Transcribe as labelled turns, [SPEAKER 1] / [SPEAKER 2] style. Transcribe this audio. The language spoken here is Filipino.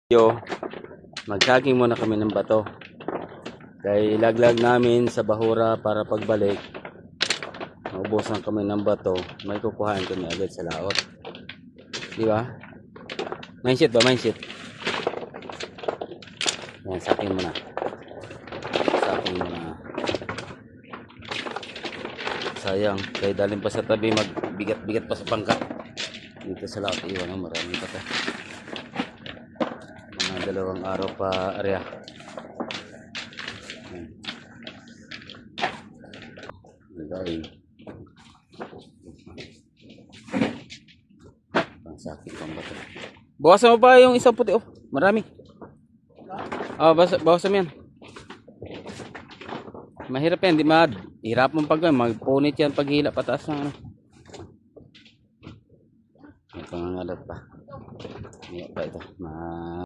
[SPEAKER 1] Yo, maghaging muna kami ng bato. Kaya ilaglag namin sa bahura para pagbalik. Maubusan kami ng bato. May kukuhaan kami agad sa laot. Di ba? Mindset ba? Mindset. Yan, sa akin muna. Sa akin muna. Sayang. Kaya dalhin pa sa tabi, magbigat-bigat pa sa pangkat. Dito sa laot, iwan ang marami pa to. Mga 2 araw pa area. Lagay. Pangsakit pang bato. Bawasan mo pa yung isang puti. Oh, marami. Bawasan mo yan. Mahirap yan, di ma. Hirap mong pag magpunit yan pag hila pataas ng ano. May pangangalat pa. Hindi pa ito.